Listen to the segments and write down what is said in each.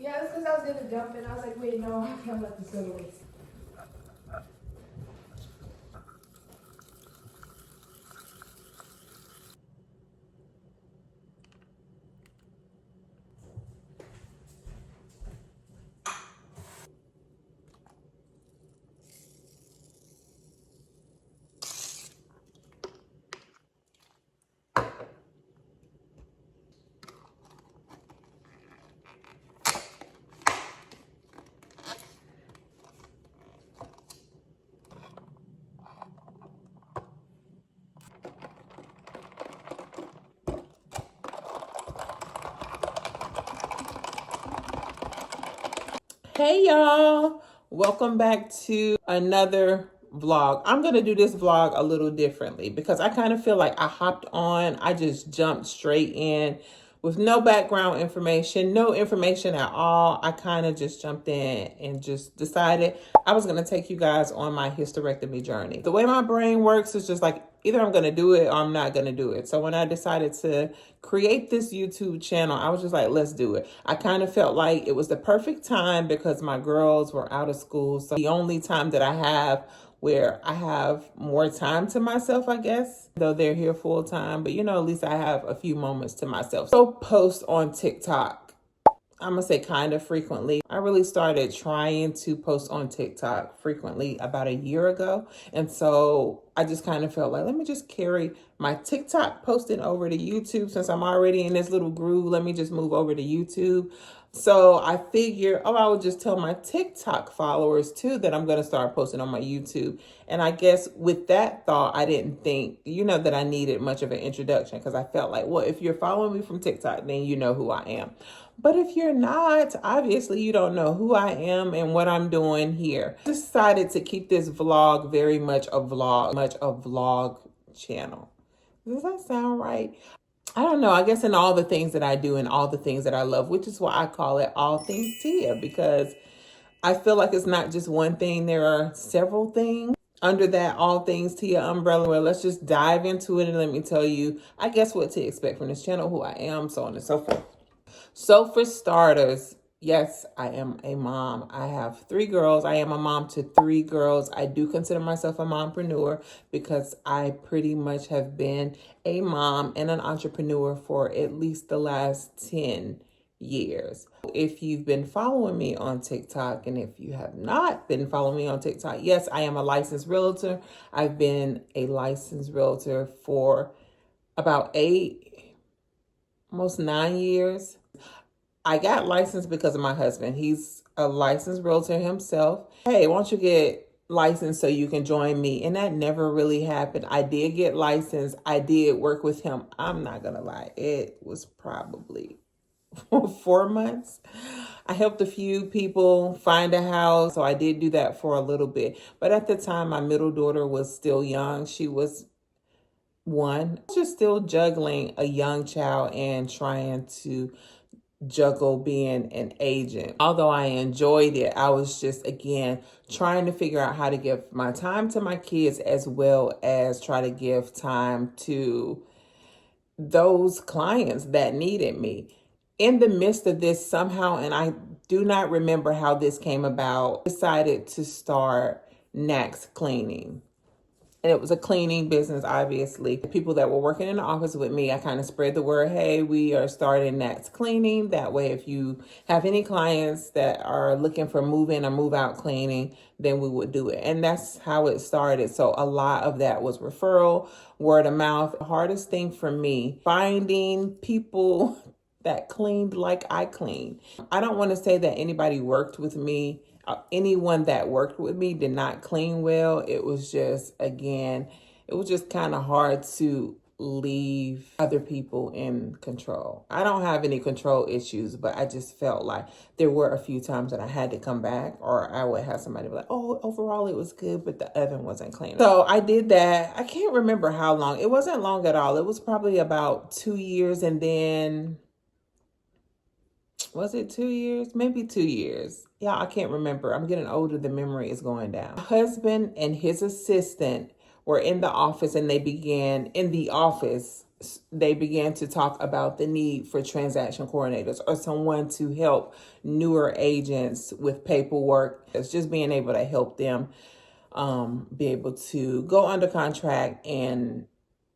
Yeah, it's because I was gonna jump and I was like, wait, no, I can't let this go to waste. Hey y'all, welcome back to another vlog. I'm gonna do this vlog a little differently because I kind of feel like I hopped on, I just jumped straight in with no background information, no information at all. I kind of just jumped in and just decided I was gonna take you guys on my hysterectomy journey. The way my brain works is just like either I'm gonna do it or I'm not gonna do it. So when I decided to create this YouTube channel, I was just like, let's do it. I kind of felt like it was the perfect time because my girls were out of school. So the only time that I have where I have more time to myself, I guess, though they're here full time, but at least I have a few moments to myself. So post on TikTok, I'm gonna say kind of frequently. I really started trying to post on TikTok frequently about a year ago. And so I just kind of felt like, let me just carry my TikTok posting over to YouTube. Since I'm already in this little groove, let me just move over to YouTube. So I figured, I would just tell my TikTok followers too that I'm going to start posting on my YouTube. And I guess with that thought, I didn't think, that I needed much of an introduction because I felt like, well, if you're following me from TikTok, then you know who I am. But if you're not, obviously you don't know who I am and what I'm doing here. I decided to keep this vlog very much a vlog channel. Does that sound right? I don't know. I guess in all the things that I do and all the things that I love, which is why I call it All Things Tia, because I feel like it's not just one thing. There are several things under that All Things Tia umbrella. Well, let's just dive into it and let me tell you, I guess, what to expect from this channel, who I am, so on and so forth. So for starters, yes, I am a mom. I have 3 girls. I am a mom to 3 girls. I do consider myself a mompreneur because I pretty much have been a mom and an entrepreneur for at least the last 10 years. If you've been following me on TikTok, and if you have not been following me on TikTok, yes, I am a licensed realtor. I've been a licensed realtor for about 8, almost 9 years. I got licensed because of my husband. He's a licensed realtor himself. Hey, why don't you get licensed so you can join me? And that never really happened. I did get licensed. I did work with him. I'm not going to lie. It was probably 4 months. I helped a few people find a house. So I did do that for a little bit. But at the time, my middle daughter was still young. She was 1. Just still juggling a young child and trying to juggle being an agent. Although I enjoyed it, I was just, again, trying to figure out how to give my time to my kids as well as try to give time to those clients that needed me. In the midst of this, somehow, and I do not remember how this came about, decided to start Nax Cleaning. And it was a cleaning business, obviously. The people that were working in the office with me, I kind of spread the word, hey, we are starting Nax Cleaning. That way, if you have any clients that are looking for move-in or move-out cleaning, then we would do it. And that's how it started. So a lot of that was referral, word of mouth. The hardest thing for me, finding people that cleaned like I clean. I don't want to say that anybody worked with me. Anyone that worked with me did not clean well. It was just, again, it was just kind of hard to leave other people in control. I don't have any control issues, but I just felt like there were a few times that I had to come back, or I would have somebody be like, oh, overall it was good, but the oven wasn't clean. So I did that. I can't remember how long. It wasn't long at all. It was probably about 2 years, and then was it 2 years? Maybe 2 years. Yeah, I can't remember. I'm getting older. The memory is going down. My husband and his assistant were in the office, and they began in the office they began to talk about the need for transaction coordinators or someone to help newer agents with paperwork. It's just being able to help them be able to go under contract and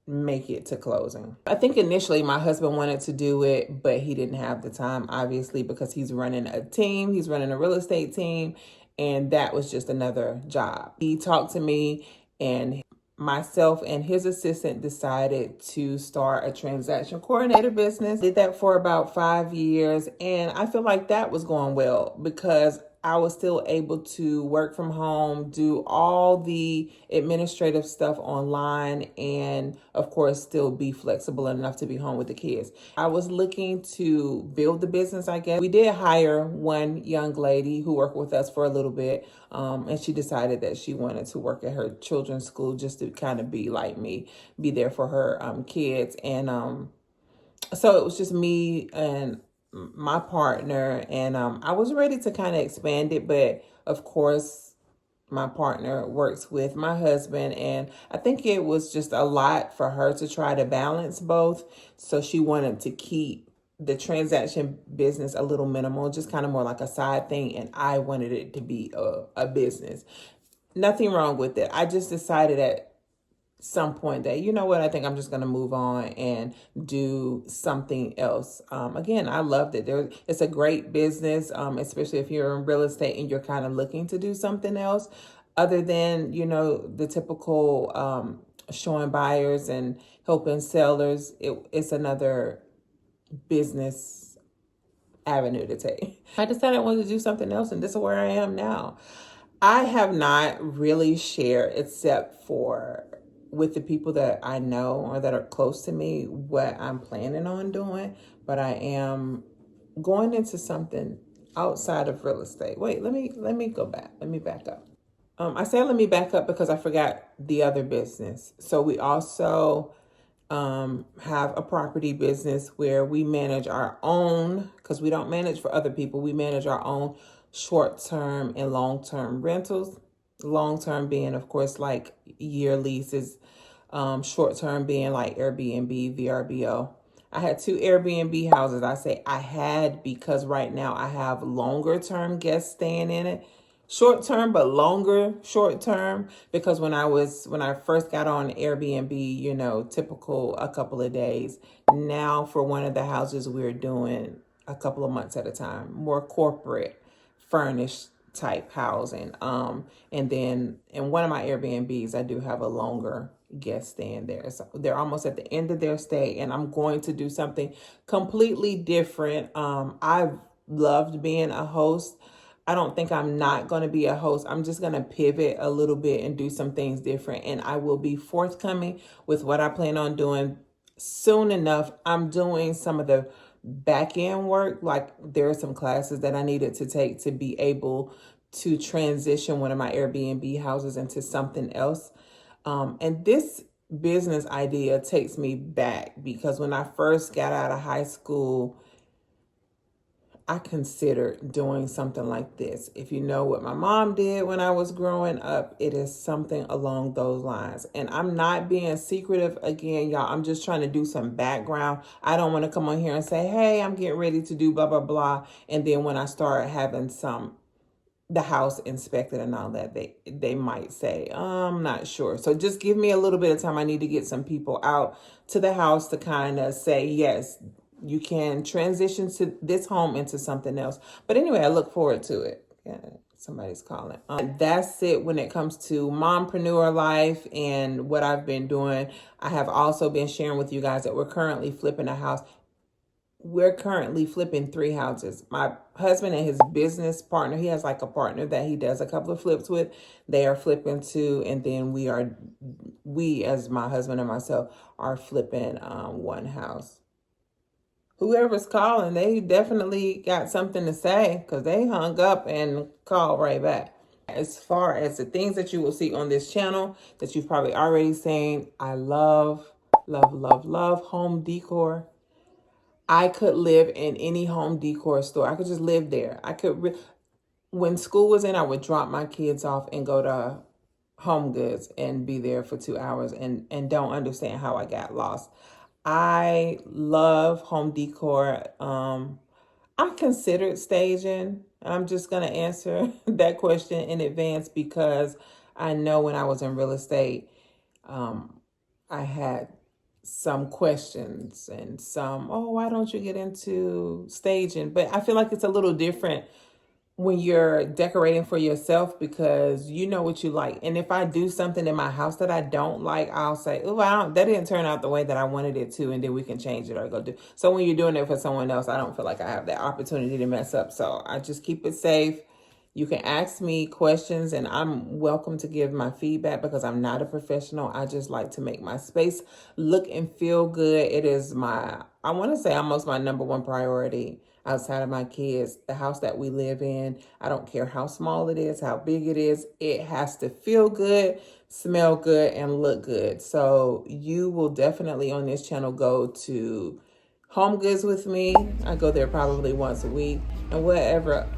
make it to closing. I think initially my husband wanted to do it, but he didn't have the time, obviously, because he's running a team, he's running a real estate team, and that was just another job. He talked to me, and myself and his assistant decided to start a transaction coordinator business. Did that for about 5 years, and I feel like that was going well because I was still able to work from home, do all the administrative stuff online, and of course, still be flexible enough to be home with the kids. I was looking to build the business, I guess. We did hire one young lady who worked with us for a little bit, and she decided that she wanted to work at her children's school just to kind of be like me, be there for her kids. And so it was just me and my partner, and I was ready to kind of expand it, but of course my partner works with my husband, and I think it was just a lot for her to try to balance both. So she wanted to keep the transaction business a little minimal, just kind of more like a side thing, and I wanted it to be a business. Nothing wrong with it. I just decided at some point that, you know what, I think I'm just going to move on and do something else. Again, I loved it. It's a great business, especially if you're in real estate and you're kind of looking to do something else other than, you know, the typical showing buyers and helping sellers. It's another business avenue to take. I decided I wanted to do something else, and this is where I am now. I have not really shared, except for with the people that I know or that are close to me, what I'm planning on doing, but I am going into something outside of real estate. Wait, let me go back. Let me back up. I said let me back up because I forgot the other business. So we also have a property business where we manage our own, because we don't manage for other people. We manage our own short-term and long-term rentals. Long-term being, of course, like year leases. Short-term being like Airbnb, VRBO. I had 2 Airbnb houses. I say I had because right now I have longer-term guests staying in it. Short term, but longer short term, because when I first got on Airbnb, you know, typical a couple of days. Now for one of the houses, we're doing a couple of months at a time, more corporate furnished type housing. And then in one of my Airbnbs, I do have a longer guest staying there. So they're almost at the end of their stay, and I'm going to do something completely different. I've loved being a host. I don't think I'm not going to be a host. I'm just going to pivot a little bit and do some things different. And I will be forthcoming with what I plan on doing soon enough. I'm doing some of the back end work. Like there are some classes that I needed to take to be able to transition one of my Airbnb houses into something else. And this business idea takes me back because when I first got out of high school, I considered doing something like this. If you know what my mom did when I was growing up, it is something along those lines. And I'm not being secretive again, y'all. I'm just trying to do some background. I don't want to come on here and say, hey, I'm getting ready to do blah, blah, blah. And then when I start having the house inspected and all that, they might say, I'm not sure. So just give me a little bit of time. I need to get some people out to the house to kind of say, yes, you can transition to this home into something else. But anyway, I look forward to it. Yeah, somebody's calling. That's it when it comes to mompreneur life and what I've been doing. I have also been sharing with you guys that we're currently flipping a house. We're currently flipping 3 houses. My husband and his business partner, he has like a partner that he does a couple of flips with. They are flipping 2, and then we as my husband and myself are flipping 1 house. Whoever's calling, they definitely got something to say because they hung up and called right back. As far as the things that you will see on this channel that you've probably already seen, I love, love, love, love home decor. I could live in any home decor store. I could just live there. When school was in, I would drop my kids off and go to Home Goods and be there for 2 hours and don't understand how I got lost. I love home decor. I considered staging. I'm just going to answer that question in advance because I know when I was in real estate, um, I had some questions and some, oh, why don't you get into staging? But I feel like it's a little different when you're decorating for yourself because you know what you like. And if I do something in my house that I don't like, I'll say, oh, that didn't turn out the way that I wanted it to, and then we can change it or go do. So when you're doing it for someone else, I don't feel like I have that opportunity to mess up. So I just keep it safe. You can ask me questions and I'm welcome to give my feedback because I'm not a professional. I just like to make my space look and feel good. It is I want to say almost my number one priority outside of my kids. The house that we live in, I don't care how small it is, how big it is, it has to feel good, smell good, and look good. So you will definitely on this channel go to Home Goods with me. I go there probably once a week, and whatever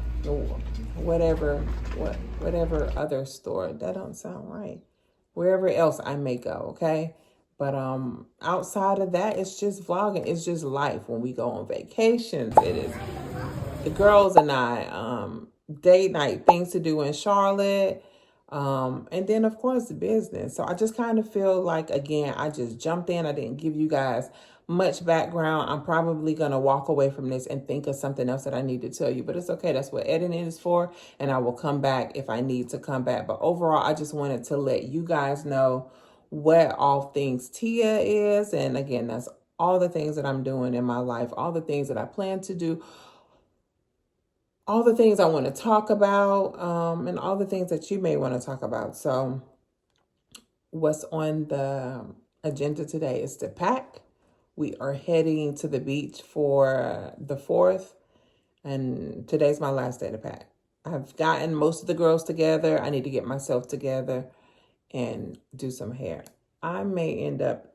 other store, that don't sound right, wherever else I may go, okay? But outside of that, it's just vlogging. It's just life. When we go on vacations, it is the girls and I, date night, things to do in Charlotte, and then of course the business. So I just kind of feel like, again, I just jumped in. I didn't give you guys much background. I'm probably gonna walk away from this and think of something else that I need to tell you, but it's okay. That's what editing is for, and I will come back if I need to come back. But overall, I just wanted to let you guys know what all things Tia is, and again, that's all the things that I'm doing in my life, all the things that I plan to do, all the things I want to talk about, and all the things that you may want to talk about. So what's on the agenda today is to pack. We are heading to the beach for the 4th, and today's my last day to pack. I've gotten most of the girls together. I need to get myself together and do some hair. I may end up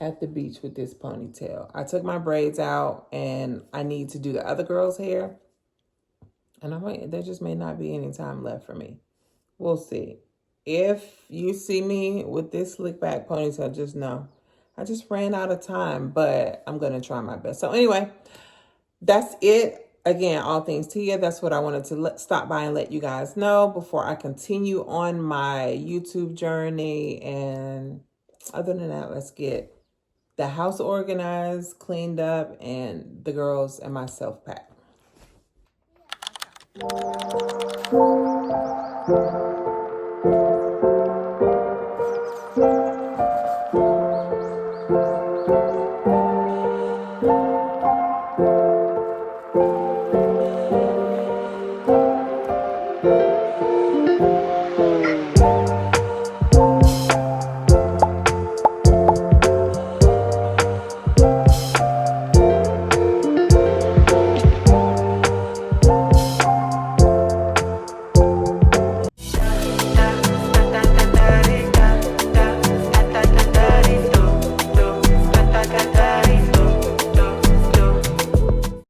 at the beach with this ponytail. I took my braids out and I need to do the other girls' hair. And there just may not be any time left for me. We'll see. If you see me with this slick back ponytail, just know I just ran out of time, but I'm going to try my best. So anyway, that's it. Again, all things Tia. That's what I wanted to stop by and let you guys know before I continue on my YouTube journey. And other than that, let's get the house organized, cleaned up, and the girls and myself packed.